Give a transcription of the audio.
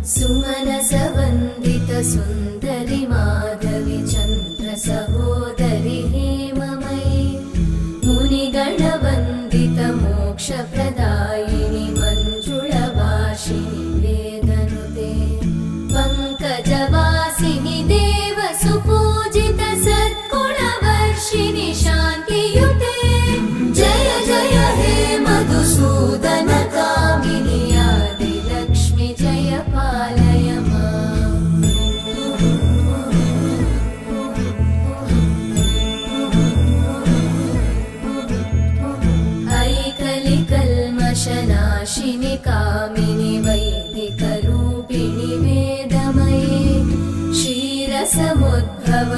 सुमनसवन्दित सुन्दरि माधवि चन्द्र सहोदरि हेममयि मुनिगणवन्दित मोक्षप्रदायिनि मञ्जुळभाषिणि वेदनुते पङ्कजवासिनि देवसुपूजित सद्गुणवर्षिणि शान्तियुते जय जय हे मधुसूदन कामिनि आदिलक्ष्मि जय पालय माम् ऐकलिकल्मषनाशिनि कामिनि वैदिकरूपिणि वेदमये क्षीरसमुद्भव